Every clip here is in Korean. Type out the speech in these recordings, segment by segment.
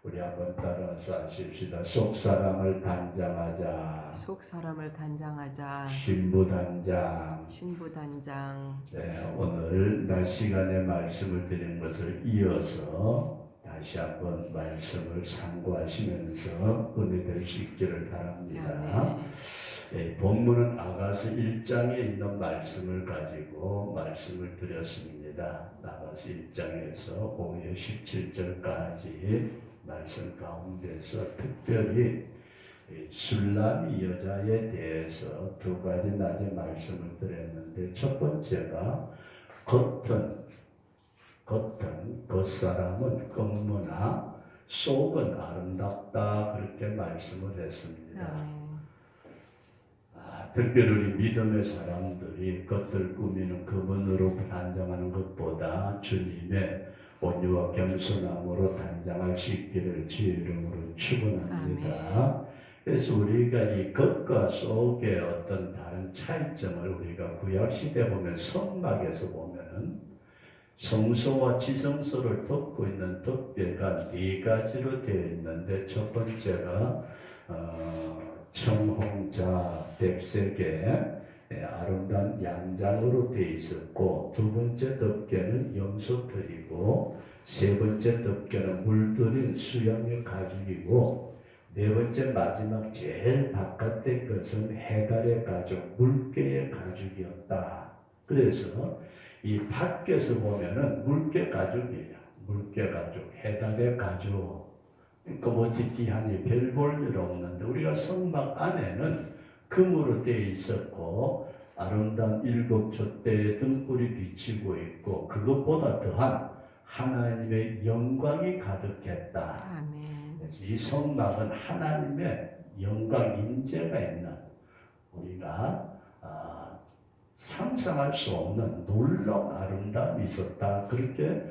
우리 한번 따라서 하십시다. 속 사람을 단장하자. 속 사람을 단장하자. 신부 단장. 신부 단장. 네, 오늘 낮 시간에 말씀을 드린 것을 이어서 다시 한번 말씀을 상고하시면서 은혜될 수 있기를 바랍니다. 네, 본문은 아가서 1장에 있는 말씀을 가지고 말씀을 드렸습니다. 아가서 1장에서 5절 17절까지 말씀 가운데서 특별히 술람이 여자에 대해서 두 가지 낮에 말씀을 드렸는데, 첫 번째가 겉사람은 검무나 속은 아름답다, 그렇게 말씀을 했습니다. 특별히 우리 믿음의 사람들이 겉을 꾸미는 그분으로 단장하는 것보다 주님의 온유와 겸손함으로 단장할 수 있기를 주의 이름으로 축원합니다. 그래서 우리가 이 겉과 속의 어떤 다른 차이점을 우리가 구약시대 보면 성막에서 보면은 성소와 지성소를 덮고 있는 덮개가 네 가지로 되어 있는데, 첫 번째가 청홍자 백색의 아름다운 양장으로 되어 있었고, 두 번째 덮개는 염소털이고, 세 번째 덮개는 물들인 수양의 가죽이고, 네 번째 마지막 제일 바깥의 것은 해달의 가죽, 물개의 가죽이었다. 그래서 이 밖에서 보면은 물개 가죽이에요. 물개 가죽, 해달의 가죽. 거머디티하니 별 볼 일 없는데, 우리가 성막 안에는 금으로 되어 있었고 아름다운 7촛대의 등불이 비치고 있고, 그것보다 더한 하나님의 영광이 가득했다. 아멘. 그래서 이 성막은 하나님의 영광 임재가 있는, 우리가 상상할 수 없는 놀라운 아름다움이 있었다. 그렇게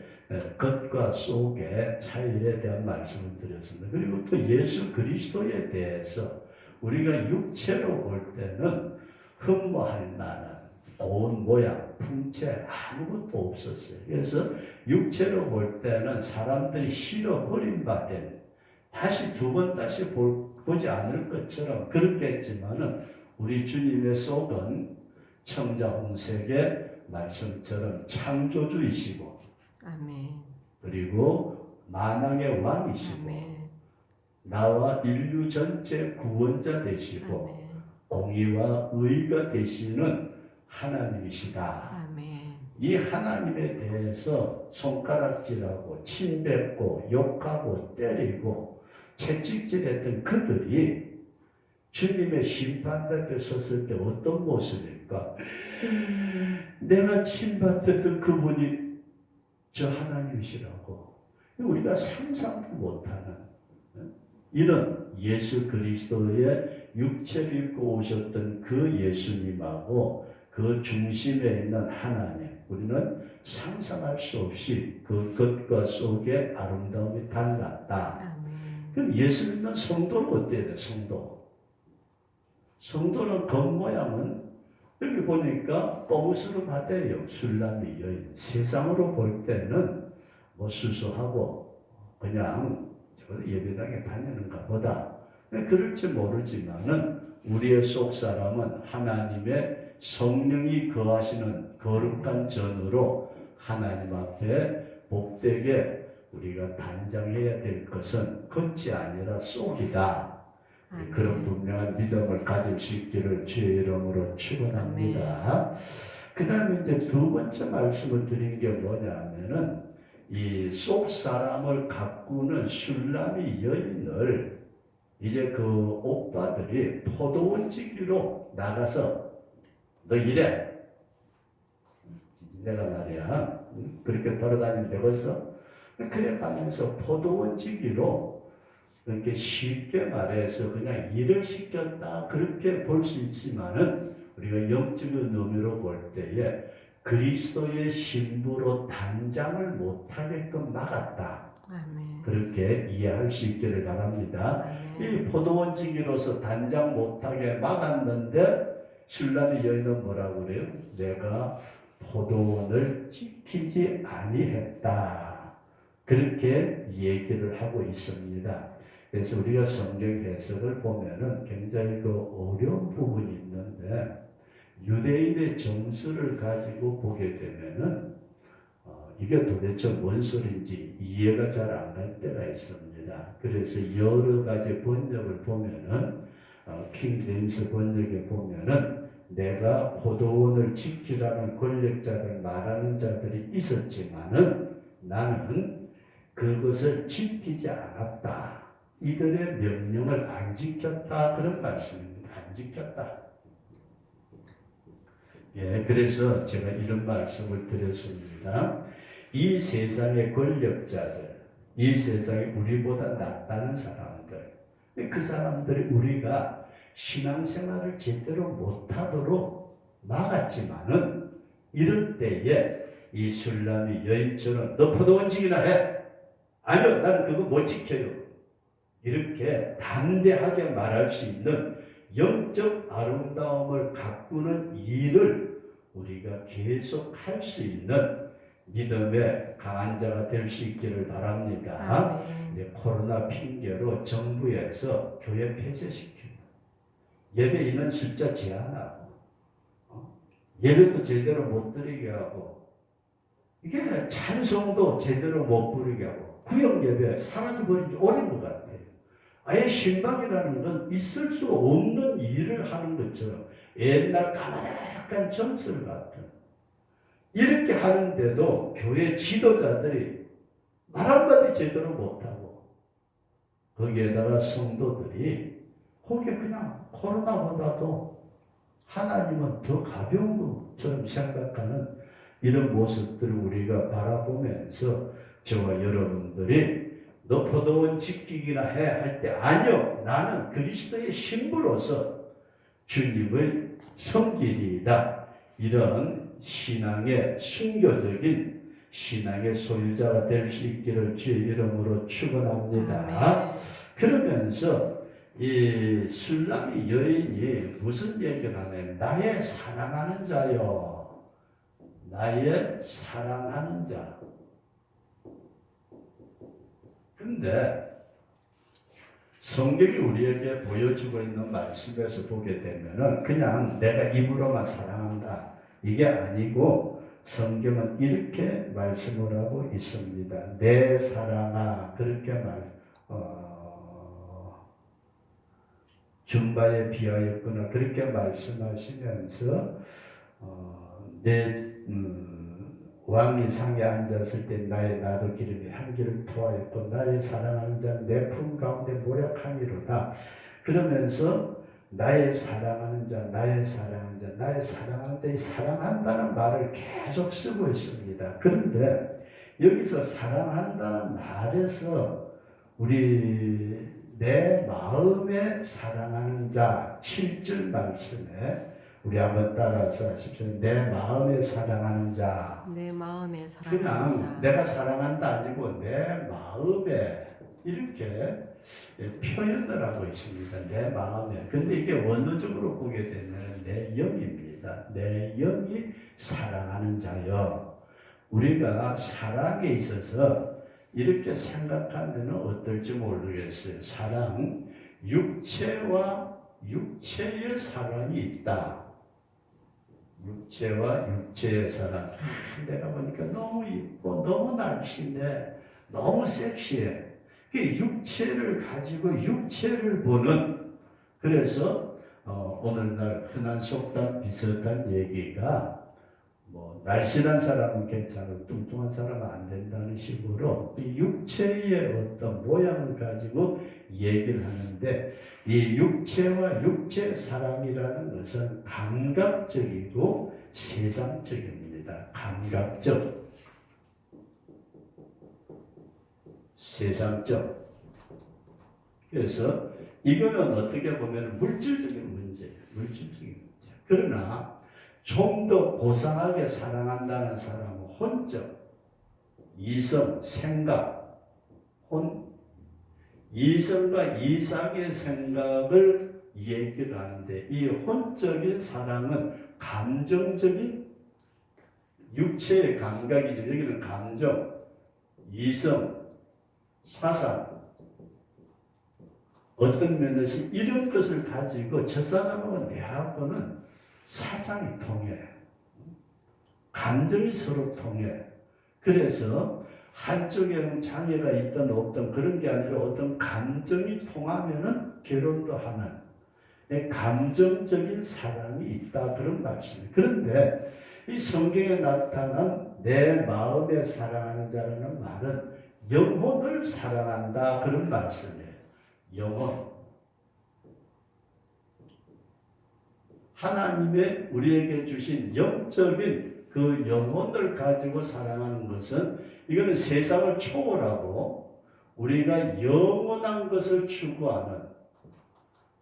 겉과 속의 차이에 대한 말씀을 드렸습니다. 그리고 또 예수 그리스도에 대해서 우리가 육체로 볼 때는 흠모할 만한 고운 모양, 풍채 아무것도 없었어요. 그래서 육체로 볼 때는 사람들이 싫어 버림받은, 다시 두 번 다시 보지 않을 것처럼 그렇게 했지만은, 우리 주님의 속은 청자홍색의 말씀처럼 창조주이시고, 아멘. 그리고 만왕의 왕이시고, 아멘. 나와 인류 전체 구원자 되시고, 아멘. 공의와 의가 되시는 하나님이시다. 아멘. 이 하나님에 대해서 손가락질하고 침뱉고 욕하고 때리고 채찍질했던 그들이 주님의 심판대 앞에 섰을 때 어떤 모습일까? 내가 침받았던 그분이 저 하나님이시라고, 우리가 상상도 못하는 이런 예수 그리스도의 육체를 입고 오셨던 그 예수님하고 그 중심에 있는 하나님, 우리는 상상할 수 없이 그 겉과 속의 아름다움이 달랐다. 그럼 예수 믿는 성도는 어때야 돼? 성도는 겉모양은 여기 보니까 꼼수로 받아요. 술람이 여인. 세상으로 볼 때는 뭐 수수하고 그냥 예배당에 다니는가 보다, 그럴지 모르지만은 우리의 속 사람은 하나님의 성령이 거하시는 거룩한 전으로 하나님 앞에 복되게 우리가 단장해야 될 것은 겉이 아니라 속이다. 그런 분명한 믿음을 가질 수 있기를 주의 이름으로 축원합니다. 그 다음에 이제 두 번째 말씀을 드린 게 뭐냐면은, 이 속 사람을 가꾸는 술람이 여인을 이제 그 오빠들이 포도원지기로 나가서 너 이래, 내가 말이야 그렇게 돌아다니면 되겠어? 그래 가면서 포도원지기로 그렇게 쉽게 말해서 그냥 일을 시켰다, 그렇게 볼 수 있지만은 우리가 영적인 의미로 볼 때에 그리스도의 신부로 단장을 못하게끔 막았다. 아멘. 그렇게 이해할 수 있기를 바랍니다. 이 포도원지기로서 단장 못하게 막았는데 술람의 여인은 뭐라고 그래요? 내가 포도원을 지키지 아니했다. 그렇게 얘기를 하고 있습니다. 그래서 우리가 성경 해석을 보면은 굉장히 그 어려운 부분이 있는데 유대인의 정서를 가지고 보게 되면은 이게 도대체 뭔 소리인지 이해가 잘 안 갈 때가 있습니다. 그래서 여러 가지 번역을 보면은 킹 제임스 번역에 보면은 내가 포도원을 지키라는 권력자들 말하는 자들이 있었지만은 나는 그것을 지키지 않았다. 이들의 명령을 안 지켰다. 그런 말씀입니다. 안 지켰다. 예, 그래서 제가 이런 말씀을 드렸습니다. 이 세상의 권력자들, 이 세상에 우리보다 낫다는 사람들, 그 사람들이 우리가 신앙생활을 제대로 못하도록 막았지만은 이럴 때에 이 술람이 여인처럼 너 포도원 지키나 해. 아니요, 나는 그거 못 지켜요. 이렇게 담대하게 말할 수 있는 영적 아름다움을 가꾸는 일을 우리가 계속 할 수 있는 믿음의 강한 자가 될 수 있기를 바랍니다. 이제 코로나 핑계로 정부에서 교회 폐쇄시키고 예배 인원 숫자 제한하고 예배도 제대로 못 드리게 하고 이게 찬송도 제대로 못 부르게 하고 구역 예배 사라져버린 지 오랜 것 같아요. 아예 신방이라는 건 있을 수 없는 일을 하는 것처럼 옛날 까마득한 전설 같은 이렇게 하는데도 교회 지도자들이 말 한마디 제대로 못하고 거기에다가 성도들이 거기에 그냥 코로나보다도 하나님은 더 가벼운 것처럼 생각하는 이런 모습들을 우리가 바라보면서 저와 여러분들이 너 포도원 지키기나 해 할 때 아니요 나는 그리스도의 신부로서 주님을 섬기리이다. 이런 신앙의 순교적인 신앙의 소유자가 될 수 있기를 주의 이름으로 축원합니다. 그러면서 이 술람이 여인이 무슨 얘기를 하냐면 나의 사랑하는 자요. 나의 사랑하는 자. 근데 성경이 우리에게 보여주고 있는 말씀에서 보게 되면은 그냥 내가 입으로만 사랑한다. 이게 아니고 성경은 이렇게 말씀을 하고 있습니다. 내 사랑아. 그렇게 준바에 비하였구나. 그렇게 말씀하시면서 왕이 상에 앉았을 때 나의 나도 기름이 향기를 토하였고 나의 사랑하는 자는 내 품 가운데 모략함이로다. 그러면서 나의 사랑하는 자, 나의 사랑하는 자, 나의 사랑하는 자, 이 사랑한다는 말을 계속 쓰고 있습니다. 그런데 여기서 사랑한다는 말에서 우리 내 마음에 사랑하는 자 7절 말씀에 우리 한번 따라서 하십시오. 내 마음에 사랑하는 자. 내 마음에 사랑하는 자. 그냥 내가 사랑한다 아니고 내 마음에 이렇게 표현을 하고 있습니다. 내 마음에. 근데 이게 원어적으로 보게 되면 내 영입니다. 내 영이 사랑하는 자여. 우리가 사랑에 있어서 이렇게 생각하면 어떨지 모르겠어요. 사랑, 육체와 육체의 사랑이 있다. 육체와 육체의 사랑. 내가 보니까 너무 이뻐, 너무 날씬해, 너무 섹시해. 육체를 가지고 육체를 보는. 그래서 오늘날 흔한 속담 비슷한 얘기가 날씬한 사람은 괜찮고 뚱뚱한 사람은 안 된다는 식으로 육체의 어떤 모양을 가지고 얘기를 하는데 이 육체와 육체 사랑이라는 것은 감각적이고 세상적입니다. 감각적, 세상적. 그래서 이거는 어떻게 보면 물질적인 문제예요. 물질적인 문제. 그러나 좀 더 고상하게 사랑한다는 사람은 혼적, 이성, 생각, 이성과 이상의 생각을 얘기를 하는데 이 혼적인 사랑은 감정적인 육체의 감각이죠. 여기는 감정, 이성, 사상, 어떤 면에서 이런 것을 가지고 저 사람하고 내하고는 사상이 통해. 감정이 서로 통해. 그래서 한쪽에는 장애가 있든 없든 그런 게 아니라 어떤 감정이 통하면은 결혼도 하는 감정적인 사랑이 있다 그런 말씀이에요. 그런데 이 성경에 나타난 내 마음에 사랑하는 자라는 말은 영혼을 사랑한다 그런 말씀이에요. 영혼. 하나님의 우리에게 주신 영적인 그 영혼을 가지고 사랑하는 것은 이거는 세상을 초월하고 우리가 영원한 것을 추구하는,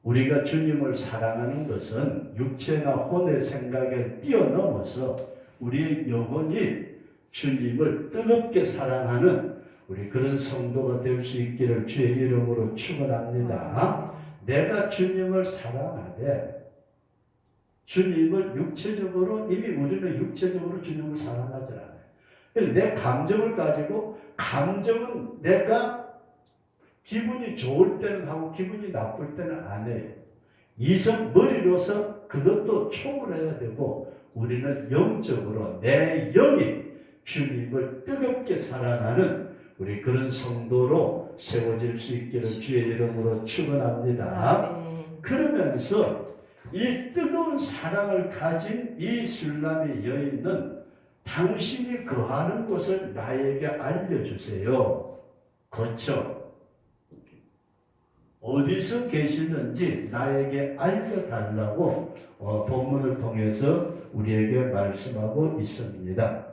우리가 주님을 사랑하는 것은 육체나 혼의 생각을 뛰어넘어서 우리의 영혼이 주님을 뜨겁게 사랑하는 우리 그런 성도가 될 수 있기를 주의 이름으로 축원합니다. 내가 주님을 사랑하되 주님을 육체적으로, 이미 우리는 육체적으로 주님을 사랑하지 않아요. 내 감정을 가지고, 감정은 내가 기분이 좋을 때는 하고 기분이 나쁠 때는 안 해요. 이성 머리로서 그것도 초월해야 되고, 우리는 영적으로 내 영이 주님을 뜨겁게 사랑하는 우리 그런 성도로 세워질 수 있기를 주의 이름으로 축원합니다. 그러면서 이 뜨거운 사랑을 가진 이 술람의 여인은 당신이 거하는 곳을 나에게 알려주세요. 거쳐. 어디서 계시는지 나에게 알려달라고 본문을 통해서 우리에게 말씀하고 있습니다.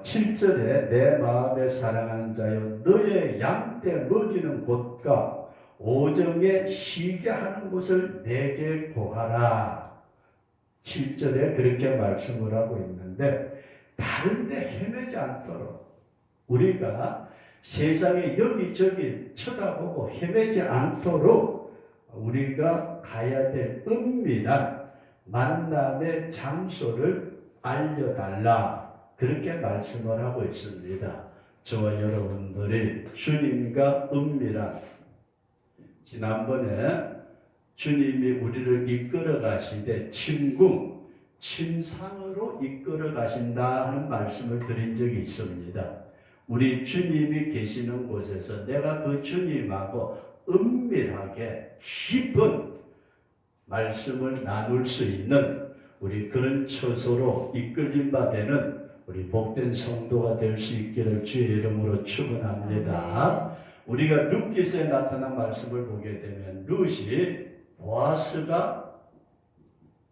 7절에 내 마음에 사랑하는 자여 너의 양떼 먹이는 곳과 오정에 쉬게 하는 곳을 내게 구하라. 7절에 그렇게 말씀을 하고 있는데 다른 데 헤매지 않도록 우리가 세상에 여기저기 쳐다보고 헤매지 않도록 우리가 가야 될 은밀한 만남의 장소를 알려달라. 그렇게 말씀을 하고 있습니다. 저와 여러분들이 주님과 은밀한, 지난번에 주님이 우리를 이끌어 가시되 침궁, 침상으로 이끌어 가신다 하는 말씀을 드린 적이 있습니다. 우리 주님이 계시는 곳에서 내가 그 주님하고 은밀하게 깊은 말씀을 나눌 수 있는 우리 그런 처소로 이끌림 바 되는 우리 복된 성도가 될 수 있기를 주의 이름으로 축원합니다. 우리가 룻기서에 나타난 말씀을 보게 되면 룻이 보아스가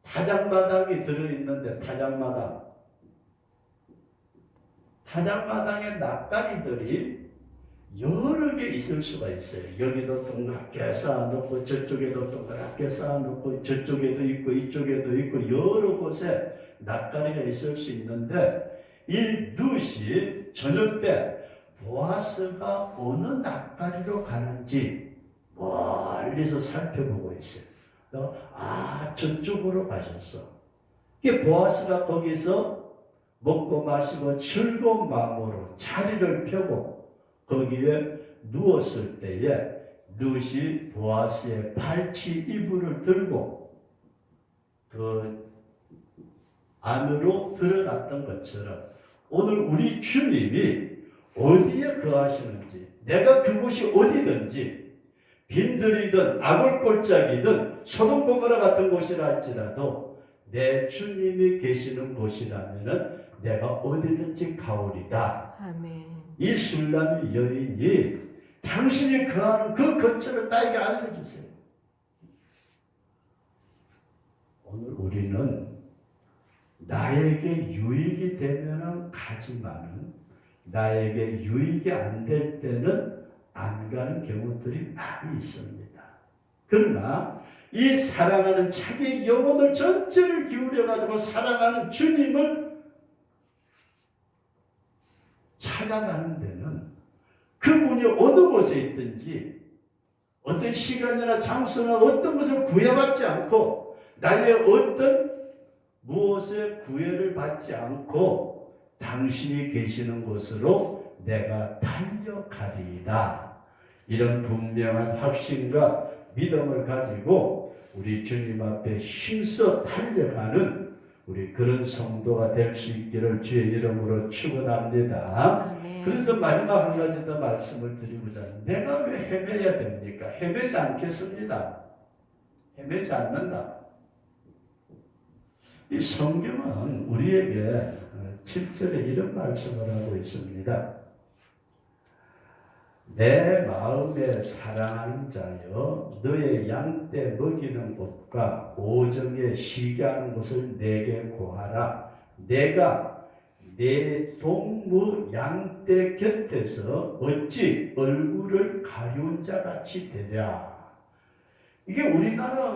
타작마당이 들어있는데 타작마당에 낫가리들이 여러 개 있을 수가 있어요. 여기도 동그랗게 쌓아놓고 저쪽에도 동그랗게 쌓아놓고 저쪽에도 있고 이쪽에도 있고 여러 곳에 낫가리가 있을 수 있는데 이 룻이 저녁 때 보아스가 어느 낫가리로 가는지 멀리서 살펴보고 있어요. 저쪽으로 가셨어. 이게 보아스가 거기서 먹고 마시고 즐거운 마음으로 자리를 펴고 거기에 누웠을 때에 룻이 보아스의 발치 이불을 들고 그 안으로 들어갔던 것처럼 오늘 우리 주님이 어디에 거하시는지, 내가 그곳이 어디든지 빈들이든 아굴골짜기든 소돔 고모라 같은 곳이라 할지라도 내 주님이 계시는 곳이라면은 내가 어디든지 가오리다. 아멘. 이 술람의 여인이 당신이 거하는 그 거처를 나에게 알려주세요. 오늘 우리는 나에게 유익이 되면은 가지만은 나에게 유익이 안 될 때는 안 가는 경우들이 많이 있습니다. 그러나 이 사랑하는 자기의 영혼을 전체를 기울여가지고 사랑하는 주님을 찾아가는 데는 그분이 어느 곳에 있든지 어떤 시간이나 장소나 어떤 것을 구애받지 않고 나의 어떤 무엇에 구애를 받지 않고 당신이 계시는 곳으로 내가 달려가리이다. 이런 분명한 확신과 믿음을 가지고 우리 주님 앞에 힘써 달려가는 우리 그런 성도가 될 수 있기를 주의 이름으로 축원합니다. 아멘. 그래서 마지막 한 가지 더 말씀을 드리고자 합니다. 내가 왜 헤매야 됩니까? 헤매지 않겠습니다. 헤매지 않는다. 이 성경은 우리에게 7절에 이런 말씀을 하고 있습니다. 내 마음에 사랑하는 자여 너의 양떼 먹이는 곳과 오정에 쉬게 하는 곳을 내게 구하라. 내가 내 동무 양떼 곁에서 어찌 얼굴을 가려운 자같이 되랴. 이게 우리나라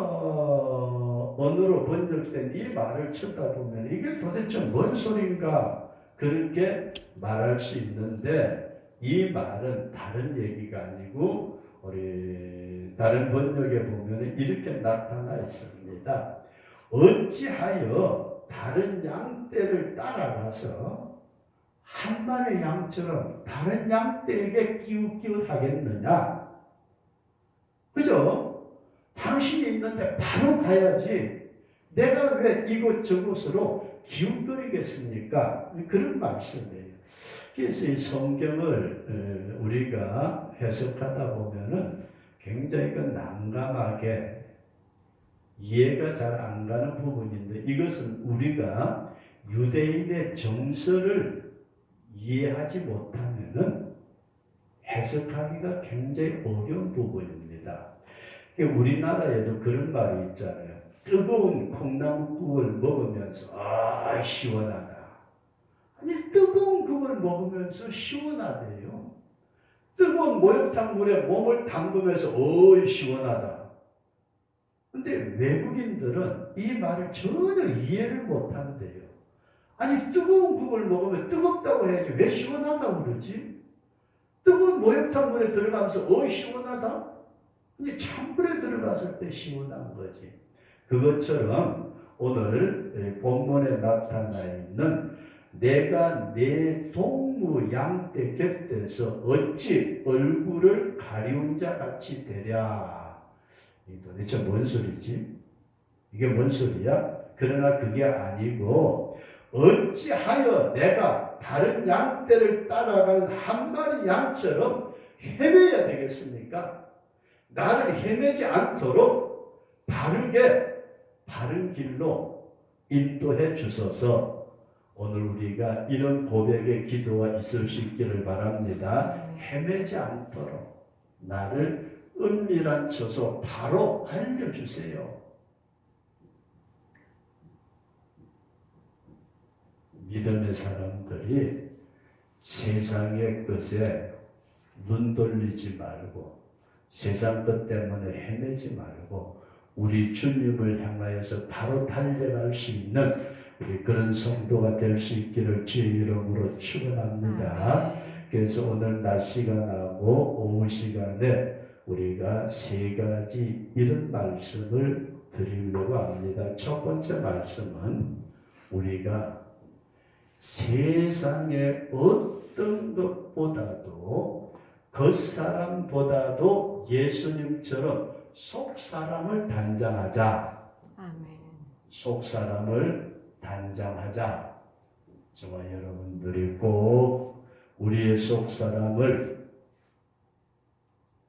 언어로 번역된 이 말을 쳐다보면 이게 도대체 뭔 소린가 그렇게 말할 수 있는데 이 말은 다른 얘기가 아니고 우리 다른 번역에 보면 이렇게 나타나 있습니다. 어찌하여 다른 양떼를 따라가서 한 마리 양처럼 다른 양떼에게 끼웃끼웃하겠느냐? 그죠? 당신이 있는데 바로 가야지. 내가 왜 이곳저곳으로 기웃거리겠습니까? 그런 말씀이에요. 그래서 이 성경을 우리가 해석하다 보면은 굉장히 난감하게 이해가 잘 안 가는 부분인데 이것은 우리가 유대인의 정서를 이해하지 못하면은 해석하기가 굉장히 어려운 부분입니다. 우리나라에도 그런 말이 있잖아요. 뜨거운 콩나물국을 먹으면서 아 시원하다. 아니 뜨거운 국을 먹으면서 시원하대요. 뜨거운 목욕탕 물에 몸을 담그면서 어이 시원하다. 근데 외국인들은 이 말을 전혀 이해를 못한대요. 아니 뜨거운 국을 먹으면 뜨겁다고 해야지 왜 시원하다고 그러지? 뜨거운 목욕탕 물에 들어가면서 어이 시원하다? 근데 찬물에 들어갔을 때 시원한 거지. 그것처럼 오늘 본문에 나타나 있는 내가 내 동무 양떼 곁에서 어찌 얼굴을 가리운 자 같이 되랴. 이 도대체 뭔 소리지? 이게 뭔 소리야? 그러나 그게 아니고 어찌하여 내가 다른 양떼를 따라가는 한 마리 양처럼 헤매야 되겠습니까? 나를 헤매지 않도록 바른 길로 인도해 주소서. 오늘 우리가 이런 고백의 기도가 있을 수 있기를 바랍니다. 헤매지 않도록 나를 은밀한 처소 바로 알려주세요. 믿음의 사람들이 세상의 것에 눈 돌리지 말고 세상 것 때문에 헤매지 말고 우리 주님을 향하여서 바로 달려갈 수 있는 우리 그런 성도가 될 수 있기를 주의 이름으로 축원합니다. 그래서 오늘 낮 시간하고 오후 시간에 우리가 세 가지 이런 말씀을 드리려고 합니다. 첫 번째 말씀은 우리가 세상의 어떤 것보다도 겉사람보다도 예수님처럼 속사람을 단장하자. 아멘. 속사람을 단장하자. 저와 여러분들이 꼭 우리의 속사람을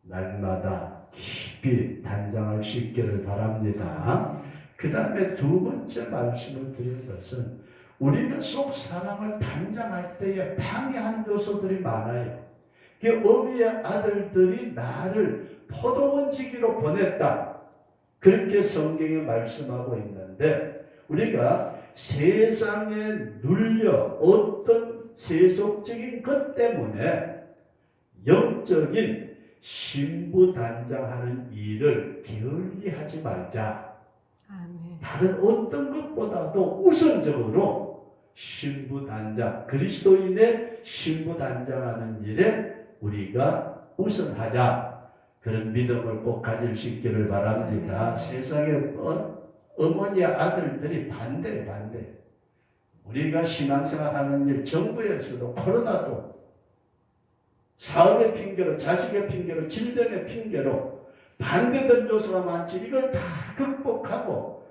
날마다 깊이 단장할 수 있기를 바랍니다. 그 다음에 두 번째 말씀을 드린 것은 우리가 속사람을 단장할 때에 방해하는 요소들이 많아요. 어미의 아들들이 나를 포도원지기로 보냈다. 그렇게 성경에 말씀하고 있는데 우리가 세상에 눌려 어떤 세속적인 것 때문에 영적인 신부단장하는 일을 게을리하지 말자. 아멘. 다른 어떤 것보다도 우선적으로 신부단장, 그리스도인의 신부단장하는 일에 우리가 우선하자. 그런 믿음을 꼭 가질 수 있기를 바랍니다. 세상의 어머니의 아들들이 반대. 우리가 신앙생활 하는 일 정부에서도 코로나도 사업의 핑계로, 자식의 핑계로, 질병의 핑계로 반대된 요소가 많지. 이걸 다 극복하고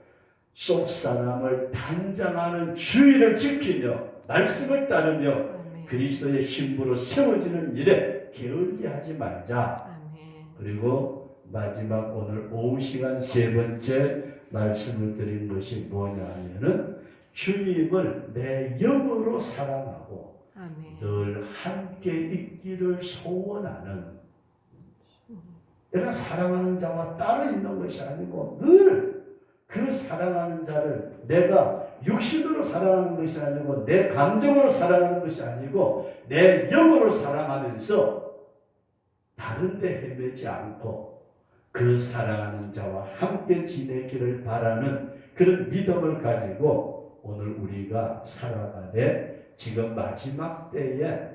속 사람을 단장하는 주의를 지키며 말씀을 따르며 아멘. 그리스도의 신부로 세워지는 일에 게을리하지 말자. 아멘. 그리고 마지막 오늘 오후 시간 세 번째 말씀을 드린 것이 뭐냐면은 주님을 내 영으로 사랑하고 아멘. 늘 함께 있기를 소원하는, 내가 사랑하는 자와 따로 있는 것이 아니고 늘 그 사랑하는 자를 내가 육신으로 사랑하는 것이 아니고 내 감정으로 사랑하는 것이 아니고 내 영으로 사랑하면서 다른 데 헤매지 않고 그 사랑하는 자와 함께 지내기를 바라는 그런 믿음을 가지고 오늘 우리가 살아가되 지금 마지막 때에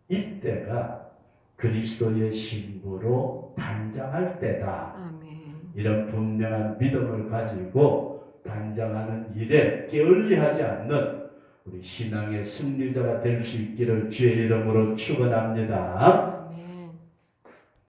이때가 그리스도의 신부로 단장할 때다. 아멘. 이런 분명한 믿음을 가지고 단장하는 일에 게을리하지 않는 우리 신앙의 승리자가 될 수 있기를 주의 이름으로 축원합니다.